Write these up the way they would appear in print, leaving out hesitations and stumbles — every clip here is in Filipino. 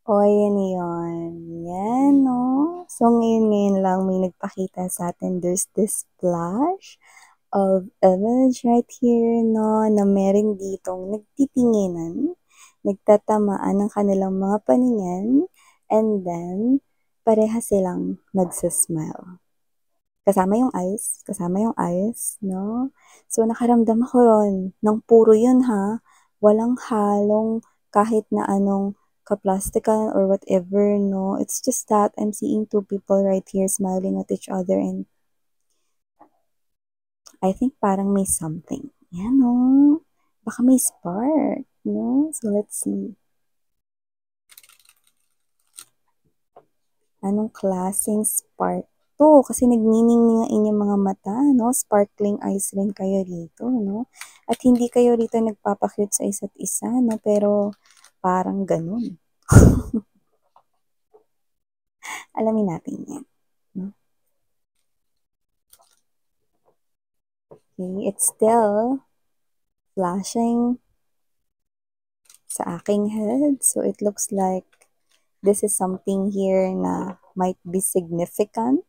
O, ayan yun. Yan, no? So, ngayon lang may nagpakita sa atin. There's this flash of image right here, no? Na meron ditong nagtitinginan, nagtatamaan ng kanilang mga paningin, and then, pareha silang nagsasmile. Kasama yung eyes, no? So, nakaramdam ako ron ng puro yun, ha? Walang halong kahit na anong kaplastikan or whatever, no? It's just that I'm seeing two people right here smiling at each other and I think parang may something. Yan, no? Baka may spark, no? So, let's see. Anong klaseng spark to? Kasi nagniningning yung mga mata, no? Sparkling eyes rin kayo rito, no? At hindi kayo rito nagpapakute sa isa't isa, no? Pero parang ganun. Alamin natin yan. No? Okay, it's still flashing sa aking head. So it looks like this is something here na might be significant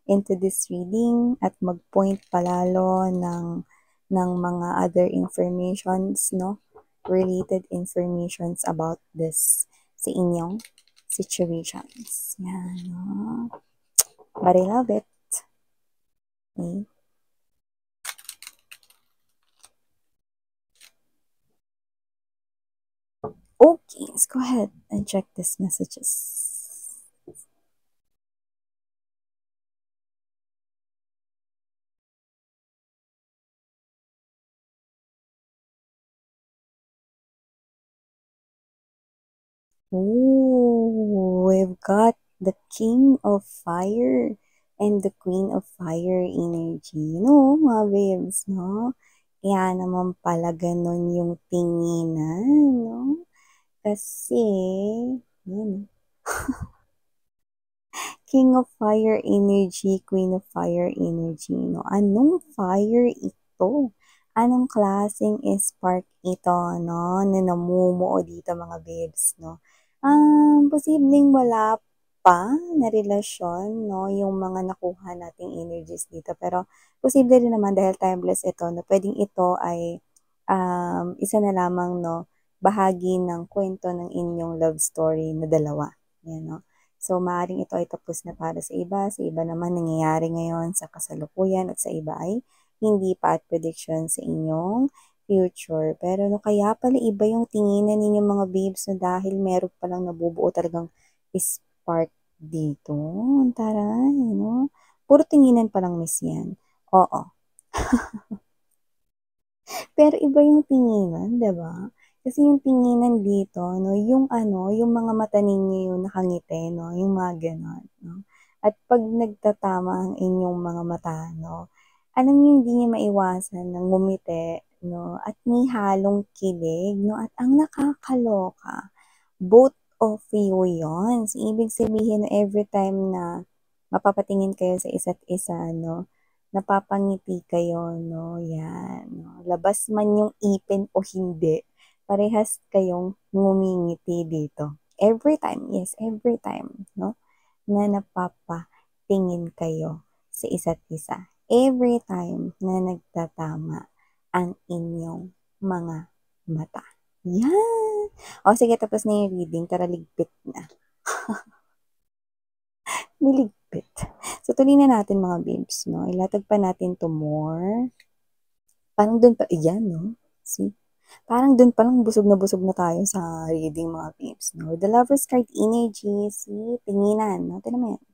into this reading at mag-point palalo ng mga other informations, no? Related informations about this sa inyong situations. Yan, no? But I love it. Okay. Okay, let's go ahead and check these messages. Oh, we've got the King of Fire and the Queen of Fire energy. No, mga babes, no? Kaya naman pala ganun yung tinginan, no? Kasi, yun, King of Fire energy, Queen of Fire energy, no? Anong fire ito? Anong klaseng spark ito, no? Na namumuo dito, mga babes, no? Posibleng wala pa na relasyon, no? Yung mga nakuha nating energies dito. Pero, posible rin naman dahil timeless ito, no? Pwedeng ito ay isa na lamang, no? Bahagi ng kwento ng inyong love story na dalawa. Yan, no? So, maaaring ito ay tapos na para sa iba naman nangyayari ngayon sa kasalukuyan at sa iba ay hindi pa at prediction sa inyong future. Pero no, kaya pala iba yung tinginan ninyo mga babes no, dahil meron palang nabubuo talagang spark dito. Ang taray, no? Puro tinginan palang miss yan. Oo. Pero iba yung tinginan, 'di ba? Kasi yung tinginan dito, no, yung ano, yung mga mata ninyo yung nakangiti, no, yung mga ganon, no. At pag nagtatama ang inyong mga mata, no, alam niyo hindi niyo maiwasan ng ngumiti, no, at may halong kilig, no, at ang nakakaloka, both of you yon. So, ibig sabihin na every time na mapapatingin kayo sa isa't isa, no, napapangiti kayo, no, yan, no. Labas man yung ipin o hindi, parehas kayong ngumingiti dito. Every time, yes, every time, no, na napapatingin kayo sa isa't isa. Every time na nagtatama ang inyong mga mata. Yan! O sige, tapos na yung reading. Tara, ligpit na. Niligpit. So, tuloy na natin mga babes, no? Ilatag pa natin to more. Parang dun pa, yan, no? See? Parang dun pa lang busog na tayo sa reading mga babes, no? The Lover's card energy, see? Tinginan, no? Tignan mo yan.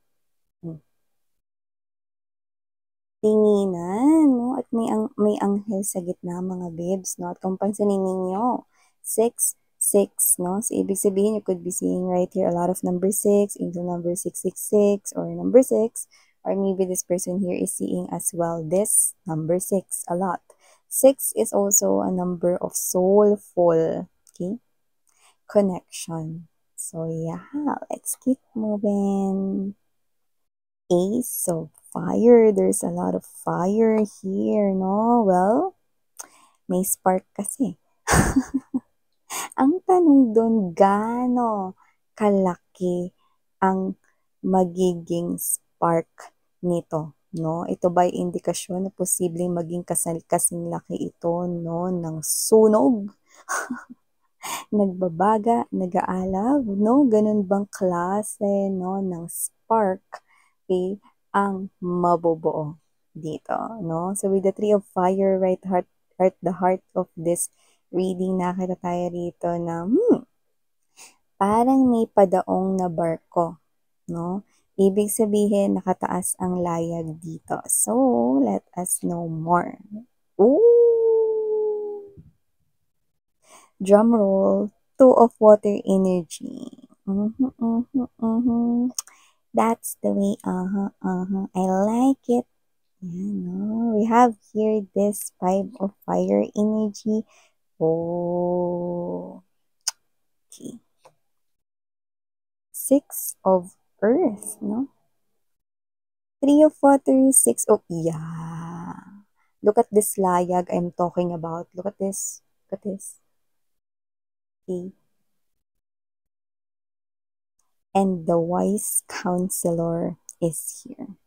Tinginan, no? At may anghel sa gitna, mga babes, no? At kung pansinin ninyo, 6, 6, no? So, ibig sabihin, you could be seeing right here a lot of number 6, into number 666, or number 6, or maybe this person here is seeing as well this number 6 a lot. 6 is also a number of soulful, okay, connection. So, yeah, let's keep moving. Ace of Fire. There's a lot of fire here, no? Well, may spark kasi. Ang tanong doon, gaano kalaki ang magiging spark nito, no? Ito ba ay indikasyon na posibleng maging kasing laki ito, no, ng sunog, nagbabaga, nag-aalaw, no? Ganun bang klase, no, ng spark, okay, ang mabubuo dito, no? So with the Three of Fire, right heart, the heart of this reading, nakita tayo rito na, parang may padaong na barko, no? Ibig sabihin, nakataas ang layag dito. So, let us know more. Ooh! Drum roll, Two of Water energy. That's the way, I like it. We have here this Five of Fire energy. Oh, okay. Six of Earth, no? Three of Water, Six of, yeah. Look at this layag I'm talking about. Look at this. Look at this. Okay. And the wise counselor is here.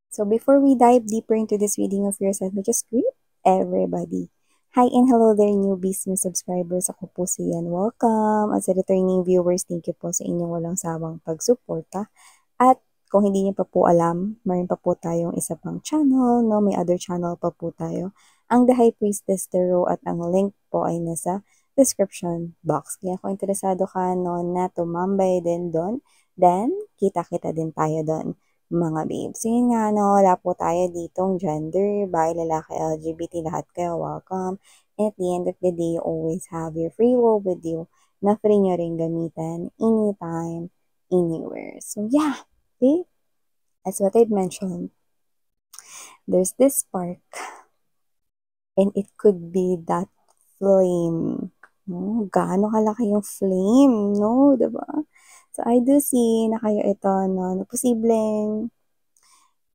So before we dive deeper into this reading of yourself, we just greet everybody. Hi and hello there, newbies and subscribers. Ako po si Yan. Welcome. At sa returning viewers, thank you po sa inyong walang sawang pagsuporta. At kung hindi niyo pa po alam, mayroon pa po tayong isa pang channel, no? May other channel pa po tayo. Ang The High Priestess Tarot, at ang link po ay nasa description box. Kaya kung interesado ka, no, na tumambay din doon, then kita-kita din tayo doon, mga babes. So yun nga, no, wala po tayo ditong gender, bi, lalaki, LGBT, lahat kayo welcome. And at the end of the day, you always have your free will with you na free nyo rin gamitan anytime, anywhere. So yeah, okay? As what I've mentioned, there's this spark, and it could be that flame. No? Gaano kalaki yung flame, no? Diba? So I do see na kayo ito, no, na posibleng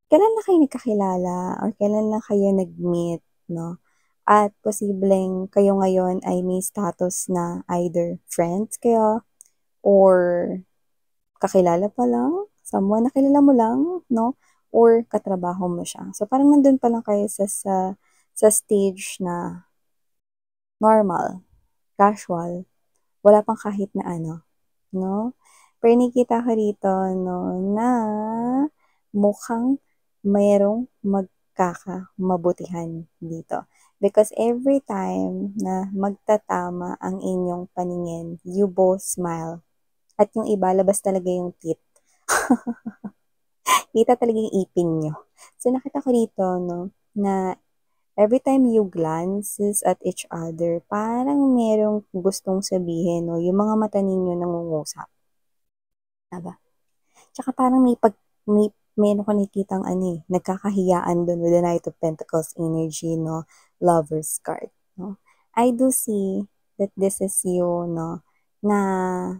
kailan na kayo nagkakilala or kailan lang kayo nag-meet, no? At posibleng kayo ngayon ay may status na either friends kayo or kakilala pa lang, someone na kilala mo lang, no? Or katrabaho mo siya. So, parang nandun pa lang kayo sa stage na normal, casual, wala pang kahit na ano, no? Pero nakita ko rito, no, na mukhang mayroong magkakamabutihan dito. Because every time na magtatama ang inyong paningin, you both smile. At yung iba, labas talaga yung teeth. Kita talaga yung ipin nyo. So, nakita ko dito, no, na every time you glances at each other, parang merong gustong sabihin, no, yung mga mata ninyo nangungusap. Diba? Tsaka parang meron ko nakikitang nagkakahiyaan doon with the Knight of Pentacles energy, no, Lover's card, no. I do see that this is you, no, na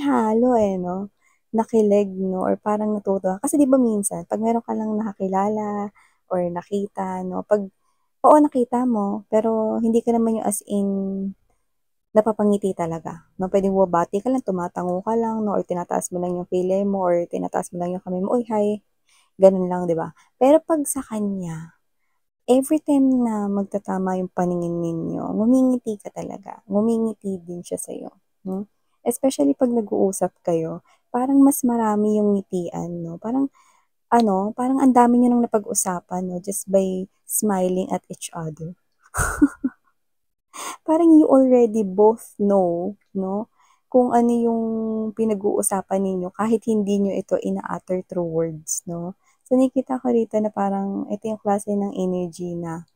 halo no, nakilig, no, or parang natutuwa. Kasi di ba minsan, pag meron ka lang nakakilala or nakita, no, pag, oo, nakita mo, pero hindi ka naman yung as in napapangiti talaga. No, pwedeng bumabati ka lang, tumatango ka lang, no, or tinataas mo lang yung kilay mo, or tinataas mo lang yung kamay mo, uy, hi, ganun lang, di ba? Pero pag sa kanya, every time na magtatama yung paningin ninyo, ngumingiti ka talaga. Ngumingiti din siya sa'yo. No? Especially pag nag-uusap kayo, parang mas marami yung ngitian, no? Parang, parang ang dami nyo nang napag-usapan, no? Just by smiling at each other. Parang you already both know, no? Kung ano yung pinag-uusapan ninyo, kahit hindi nyo ito ina-utter through words, no? So, nakikita ko rito na parang ito yung klase ng energy na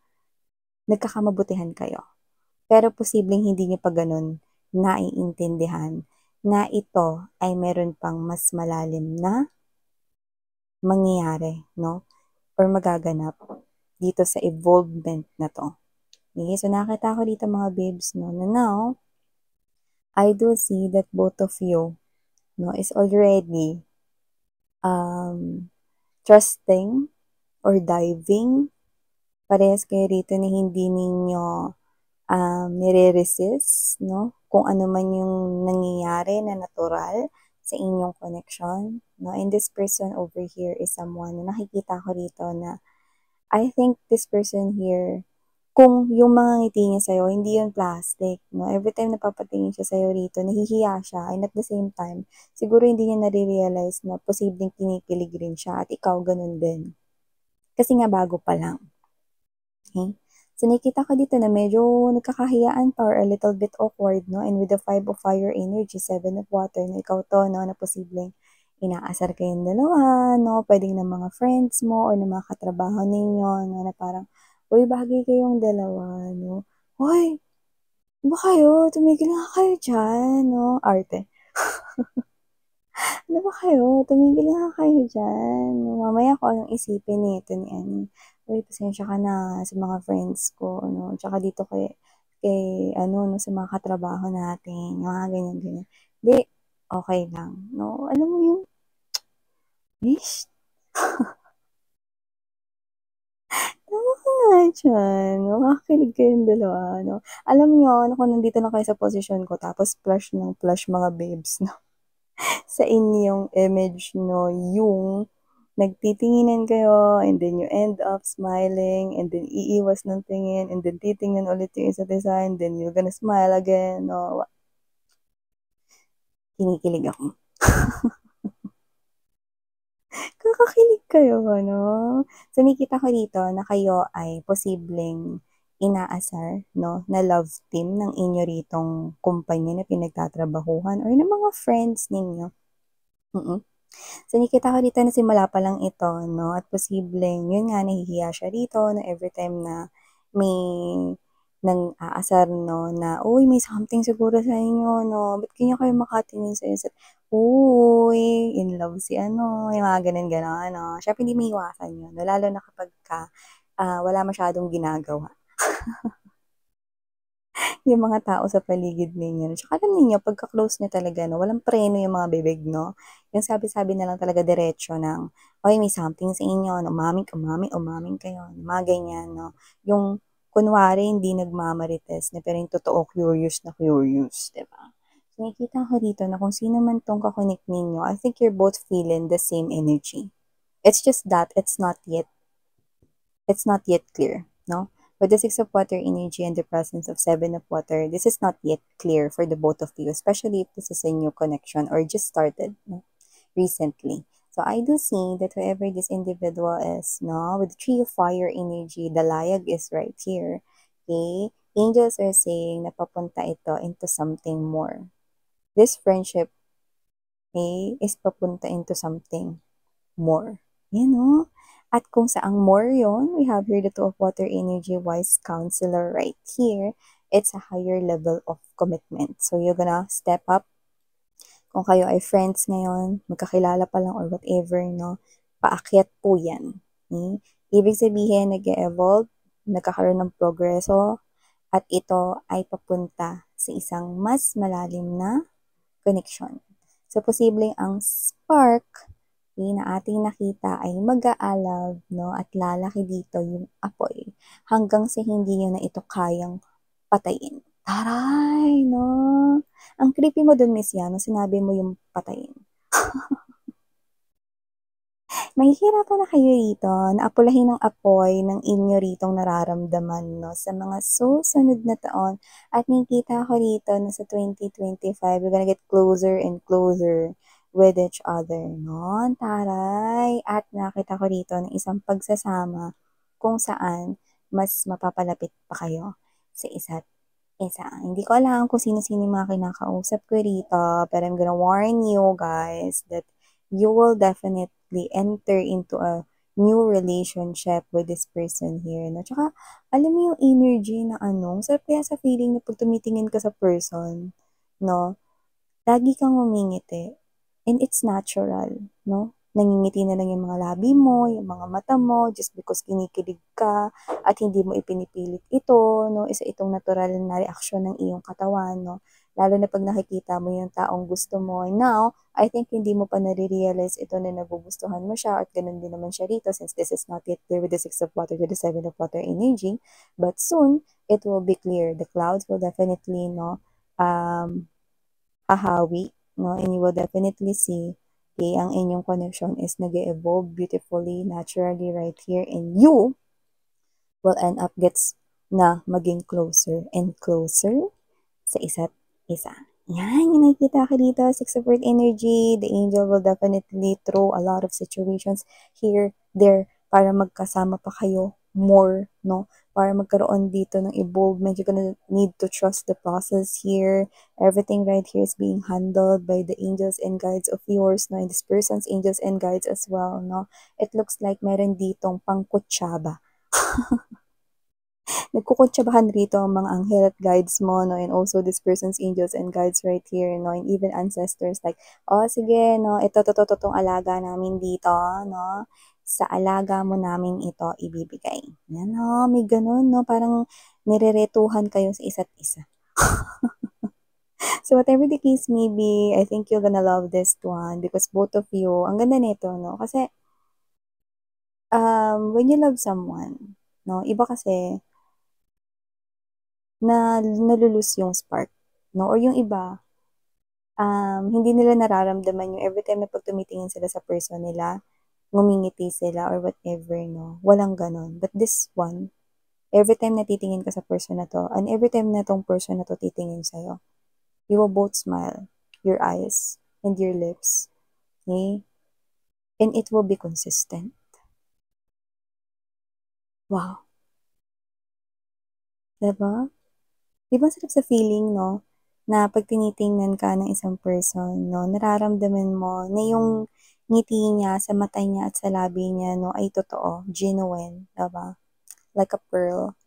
nagkakamabutihan kayo. Pero posibleng hindi nyo pa ganun naiintindihan na ito ay meron pang mas malalim na mangyayari, no? Or magaganap dito sa evolvement na to. Okay, so nakita ko dito mga babes, no, na now, I do see that both of you, no, is already trusting or diving. Parehas kayo rito na hindi ninyo nire-resist, no? Kung ano man yung nangyayari na natural sa inyong connection, no? And this person over here is someone na nakikita ko rito na I think this person here, kung yung mga ngiti niya sa'yo, hindi yun plastic, no? Every time napapatingin siya sa'yo rito, nahihiya siya, and at the same time, siguro hindi niya nare-realize na posibleng kinikilig rin siya, at ikaw ganun din. Kasi nga bago pa lang. Okay? So, nakikita ko dito na medyo nagkakahiyaan pa or a little bit awkward, no? And with the 5 of fire energy, 7 of water, na ikaw to, no? Na posibleng inaasar kayong dalawa, no? Pwedeng ng mga friends mo or ng mga katrabaho ninyo, no? Na parang, uy, bagay kayong dalawa, no? Hoy, ba kayo? Tumigil nga kayo dyan, no? Arte. Ano ba kayo? Tumigil nga kayo dyan. Mamaya ko anong isipin nito ni Annie. Uy, pasensya ka na sa mga friends ko, no? Tsaka dito kay ano, no, sa mga katrabaho natin. Yung mga ganyan-ganyan. Di, okay lang, no? Alam mo yung, ish, tama ka nga dyan, no? Makakilig kayong dalawa, no? Alam nyo, ano, kung nandito na kayo sa posisyon ko, tapos flush ng flush mga babes, no? Sa inyong image, no, yung nagtitinginan kayo, and then you end up smiling, and then iiwas ng tingin, and then titingnan ulit yung isa't isa, and then you're gonna smile again, no, kinikilig ako. Kakakilig kayo, ano? So, nakikita ko dito na kayo ay posibleng inaasar, no, na love team ng inyo ritong kumpanya na pinagtatrabahuhan or ng mga friends ninyo. Mm. So, nakikita ko dito na simula pa lang ito, no? At posibleng, yun nga, nahihiya siya rito na every time na may nang aasar, no? Na, uy, may something siguro sa inyo, no? Ba't ganyan kayo makatingin sa isa't, uy, in love si ano, yung mga ganun-ganon, ano? Syempre, hindi maiwasan yun, no? Lalo na kapag wala masyadong ginagawa yung mga tao sa paligid ninyo. Tsaka alam ninyo, pagka-close nyo talaga, no, walang preno yung mga bibig, no? Yung sabi-sabi na lang talaga diretso ng, oy, may something sa inyo, no? Umaming kayo, mga ganyan, no? Yung, kunwari, hindi nagmamarites, na pero yung totoo, curious na curious, diba? So, nakikita ko dito na kung sino man tong kakonek ninyo, I think you're both feeling the same energy. It's just that it's not yet clear, no? With the Six of Water energy and the presence of Seven of Water, this is not yet clear for the both of you, especially if this is a new connection or just started, no, recently. So I do see that whoever this individual is, no, with the Tree of Fire energy, the Layag is right here. Okay? Angels are saying na papunta ito into something more. This friendship, okay, is papunta into something more. Yan, no? At kung saang more yon, we have here the Two of Water energy, wise counselor right here. It's a higher level of commitment. So you're gonna step up. Kung kayo ay friends ngayon, magkakilala pa lang or whatever, no? Paakyat po yan. Okay? Ibig sabihin, nag-evolve, nagkakaroon ng progreso, at ito ay papunta sa isang mas malalim na connection. So, posibleng ang spark na ating nakita ay mag-aalag, no, at lalaki dito yung apoy hanggang sa hindi nyo na ito kayang patayin. Taray, no? Ang creepy mo dun, Miss Yano, sinabi mo yung patayin. Mahihirapan na kayo rito na apulahin ng apoy ng inyo ritong nararamdaman, no, sa mga susunod na taon. At nakikita ko rito na sa 2025, we're gonna get closer and closer with each other, no? Taray! At nakita ko rito ng isang pagsasama kung saan mas mapapalapit pa kayo sa isa't isa. Hindi ko alam kung sino-sino yung mga kinakausap ko rito, pero I'm gonna warn you guys that you will definitely enter into a new relationship with this person here. No? Tsaka, alam mo yung energy na ano, sarap kaya sa feeling na pag tumitingin ka sa person, no, lagi kang umingiti. And it's natural, no? Nangingiti na lang yung mga labi mo, yung mga mata mo, just because kinikilig ka at hindi mo ipinipilit ito, no? Isa itong natural na reaksyon ng iyong katawan, no? Lalo na pag nakikita mo yung taong gusto mo. Now, I think hindi mo pa nare-realize ito na nagugustuhan mo siya at ganun din naman siya rito since this is not yet clear with the Six of Water to the Seven of Water energy. But soon, it will be clear. The clouds will definitely, hahawi, no? And you will definitely see, okay, ang inyong connection is nag-evolve beautifully, naturally right here, and you will end up gets na maging closer and closer sa isa't isa. Yan, yung nakikita ka dito, Six of Earth energy, the angel will definitely throw a lot of situations here, there, para magkasama pa kayo more, no? Para magkaroon dito ng evolvement, you're gonna need to trust the process here. Everything right here is being handled by the angels and guides of yours, no? And this person's angels and guides as well, no? It looks like meron ditong pangkutsaba. Nagkukuntsabahan rito ang mga anghel at guides mo, no, and also this person's angels and guides right here, no, and even ancestors like, oh, sige, no, tong alaga namin dito, no, sa alaga mo namin ito ibibigay. Yan, no, may ganun, no, parang nireretuhan kayo sa isa't isa. So whatever the case may be, I think you're gonna love this one because both of you, ang ganda nito, no, kasi, when you love someone, no, iba kasi, na nalulus yung spark, no? Or yung iba, hindi nila nararamdaman yung every time na pag tumitingin sila sa person nila, ngumingiti sila or whatever, no? Walang ganon. But this one, every time na titingin ka sa person na to, and every time na tong person na to titingin sa'yo, you will both smile, your eyes and your lips, okay? And it will be consistent. Wow. Diba? Di ba sarap sa feeling, no? Na pag tinitingnan ka ng isang person, no, nararamdaman mo na yung ngiti niya sa mata niya at sa labi niya, no, ay totoo, genuine, diba? Like a pearl.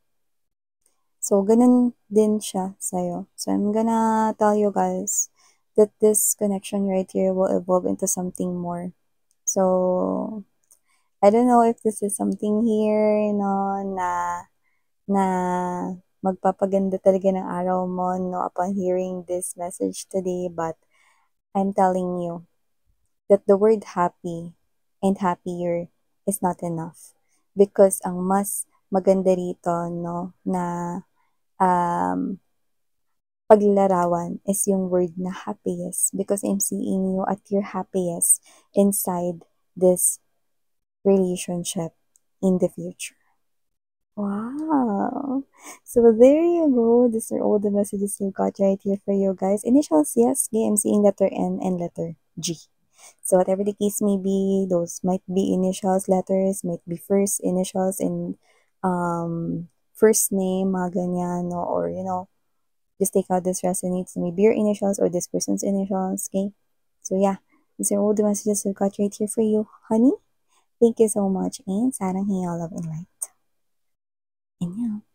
So, ganun din siya sa'yo. So, I'm gonna tell you guys that this connection right here will evolve into something more. So, I don't know if this is something here, no, na magpapaganda talaga ng araw mo, no, upon hearing this message today. But I'm telling you that the word happy and happier is not enough. Because ang mas maganda rito, no, na paglarawan is yung word na happiest. Because I'm seeing you at your happiest inside this relationship in the future. Wow. So there you go. These are all the messages you got right here for you guys. Initials, yes. Okay, I'm seeing letter N and letter G. So whatever the case may be, those might be initials, letters, might be first initials and first name, mga ganyan, no? Or, just take out this resonates. Maybe your initials or this person's initials, okay? So yeah, these are all the messages we got right here for you, honey. Thank you so much and sarang hiya, love and light. 안녕.